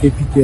KPK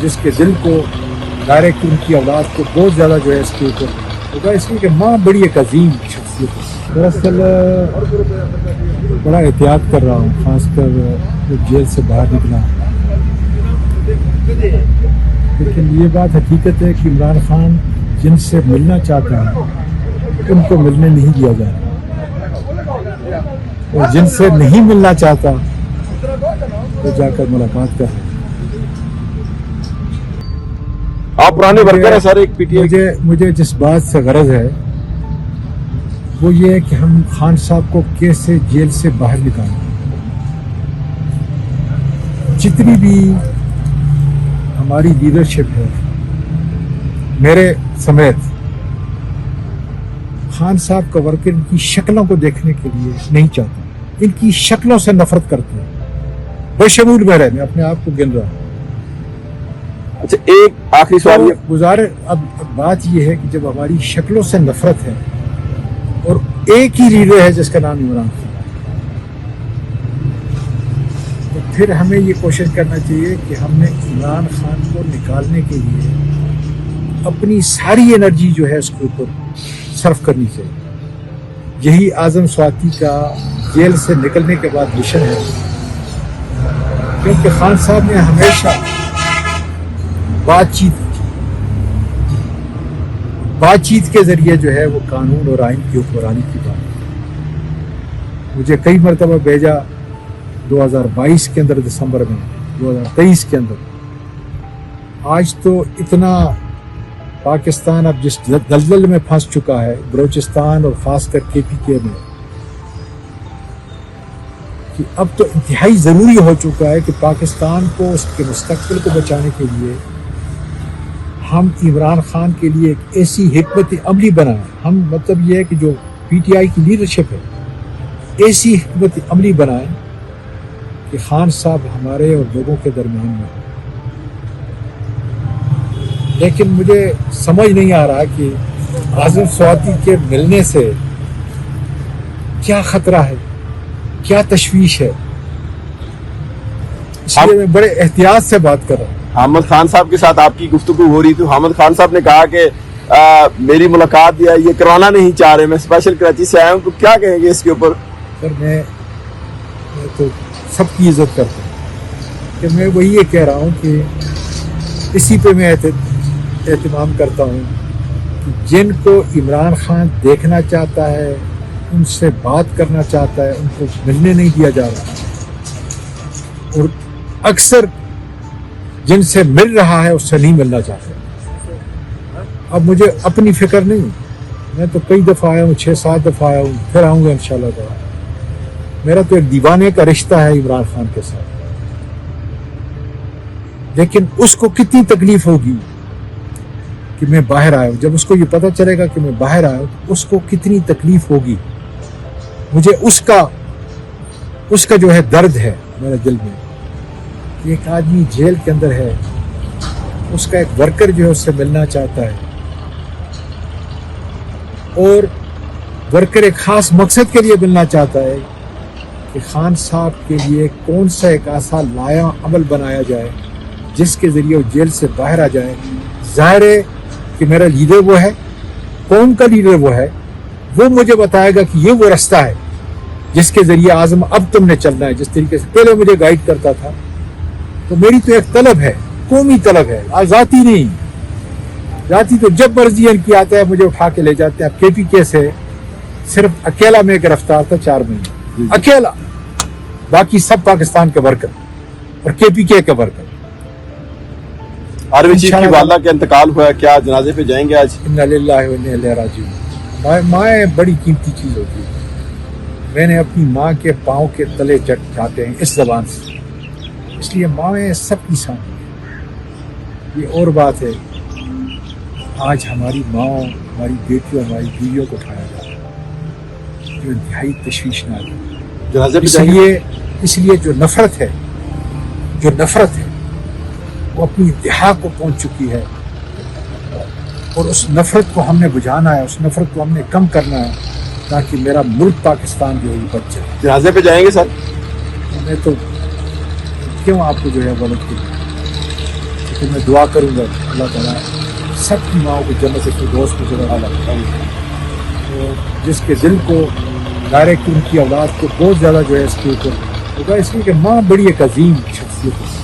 جس کے دل کو ڈائریکٹ ان کی اولاد کو بہت زیادہ جو ہے اس کے اوپر ہوگا، اس لیے کہ ماں بڑی ایک عظیم شخصیت ہے۔ دراصل بڑا احتیاط کر رہا ہوں، خاص کر جب جیل سے باہر نکلا، لیکن یہ بات حقیقت ہے کہ عمران خان جن سے ملنا چاہتا ہے ان کو ملنے نہیں دیا جا رہا، اور جن سے نہیں ملنا چاہتا وہ جا کر ملاقات کر۔ آپ پرانے ورکر ہیں سر ایک پی ٹی آئی؟ مجھے جس بات سے غرض ہے وہ یہ ہے کہ ہم خان صاحب کو کیسے جیل سے باہر نکالیں۔ جتنی بھی ہماری لیڈرشپ ہے میرے سمیت، خان صاحب کا ورکر ان کی شکلوں کو دیکھنے کے لیے نہیں چاہتا، ان کی شکلوں سے نفرت کرتے ہیں، بشمول میرے، میں اپنے آپ کو گن رہا ہوں۔ اچھا ایک آخری سوال یہ گزارے، اب بات یہ ہے کہ جب ہماری شکلوں سے نفرت ہے اور ایک ہی لیڈر ہے جس کا نام عمران خان، تو پھر ہمیں یہ کوشش کرنا چاہیے کہ ہم نے عمران خان کو نکالنے کے لیے اپنی ساری انرجی جو ہے اس کے اوپر صرف کرنی چاہیے۔ یہی اعظم سواتی کا جیل سے نکلنے کے بعد مشن ہے، کیونکہ خان صاحب نے ہمیشہ بات چیت کے ذریعے جو ہے وہ قانون اور آئین کی حکمرانی کی بات، مجھے کئی مرتبہ بھیجا 2022 کے اندر، دسمبر میں 2023 کے اندر۔ آج تو اتنا پاکستان اب جس دلدل میں پھنس چکا ہے، بلوچستان اور خاص کر کے پی کے میں، کہ اب تو انتہائی ضروری ہو چکا ہے کہ پاکستان کو اس کے مستقبل کو بچانے کے لیے ہم عمران خان کے لیے ایک ایسی حکمت عملی بنائیں۔ ہم مطلب یہ ہے کہ جو پی ٹی آئی کی لیڈرشپ ہے، ایسی حکمت عملی بنائیں کہ خان صاحب ہمارے اور لوگوں کے درمیان میں ہوں۔ لیکن مجھے سمجھ نہیں آ رہا کہ اعظم سواتی کے ملنے سے کیا خطرہ ہے، کیا تشویش ہے، اس لیے میں بڑے احتیاط سے بات کر رہا ہوں۔ حامد خان صاحب کے ساتھ آپ کی گفتگو ہو رہی تھی، حامد خان صاحب نے کہا کہ میری ملاقات یہ کروانا نہیں چاہ رہے، میں اسپیشل کراچی سے آیا ہوں، تو کیا کہیں گے اس کے اوپر؟ سر میں تو سب کی عزت کرتا ہوں، کہ میں وہی یہ کہہ رہا ہوں کہ اسی پہ میں اہتمام کرتا ہوں کہ جن کو عمران خان دیکھنا چاہتا ہے، ان سے بات کرنا چاہتا ہے، ان کو ملنے نہیں دیا جا رہا، اور اکثر جن سے مل رہا ہے اس سے نہیں ملنا چاہتا۔ اب مجھے اپنی فکر نہیں، میں تو کئی دفعہ آیا ہوں، 6-7 دفعہ آیا ہوں، پھر آؤں گا انشاءاللہ تعالی۔ میرا تو ایک دیوانے کا رشتہ ہے عمران خان کے ساتھ، لیکن اس کو کتنی تکلیف ہوگی کہ میں باہر آیا ہوں، جب اس کو یہ پتہ چلے گا کہ میں باہر آیا ہوں تو اس کو کتنی تکلیف ہوگی۔ مجھے اس کا جو ہے درد ہے میرے دل میں، کہ ایک آدمی جیل کے اندر ہے، اس کا ایک ورکر جو ہے اس سے ملنا چاہتا ہے، اور ورکر ایک خاص مقصد کے لیے ملنا چاہتا ہے کہ خان صاحب کے لیے کون سا ایک ایسا لایا عمل بنایا جائے جس کے ذریعے وہ جیل سے باہر آ جائے۔ ظاہر ہے کہ میرا لیڈر وہ ہے، قوم کا لیڈر وہ ہے، وہ مجھے بتائے گا کہ یہ وہ رستہ ہے جس کے ذریعے اعظم اب تم نے چلنا ہے، جس طریقے سے پہلے مجھے گائیڈ کرتا تھا۔ تو میری تو ایک طلب ہے، قومی طلب ہے، ذاتی نہیں۔ ذاتی تو جب مرضی ان کی آتا ہے مجھے اٹھا کے لے جاتے ہیں۔ اب کے پی کے سے صرف اکیلا میں گرفتار تھا 4 مہینے، اکیلا، باقی سب پاکستان کے ورکر اور کے پی کے ورکر۔ آرمی چیف کی والدہ کا انتقال ہوا ہے، کیا جنازے پہ جائیں گے آج؟ انا للہ و انا الیہ راجعون۔ مائیں بڑی قیمتی چیز ہوتی ہے، میں نے اپنی ماں کے پاؤں کے تلے چاہتے ہیں اس زبان سے، اس لیے مائیں سب کی سامنے ہیں۔ یہ اور بات ہے، آج ہماری ماں، ہماری بیٹیوں، ہماری بیویوں کو اٹھایا جا رہا ہے، جو انتہائی تشویشناک ہے۔ جنازے پہ جائیں گے؟ اس لیے جو نفرت ہے وہ اپنی انتہا کو پہنچ چکی ہے، اور اس نفرت کو ہم نے بجھانا ہے، اس نفرت کو ہم نے کم کرنا ہے، تاکہ میرا ملک پاکستان جو ہے یہ بچ جائے۔ جنازے پہ جائیں گے سر؟ میں تو کیوں آپ کو جو ہے غلط کی تو میں دعا کروں گا اللہ تعالیٰ سب کی ماؤں کو جنت سے فردوس میں جگہ عطا فرمائے، جس کے دل کو ڈائریکٹ ان کی اولاد کو بہت زیادہ جو ہے اس کے اوپر ہوگا، اس لیے کہ ماں بڑی ایک عظیم شخصیت ہے۔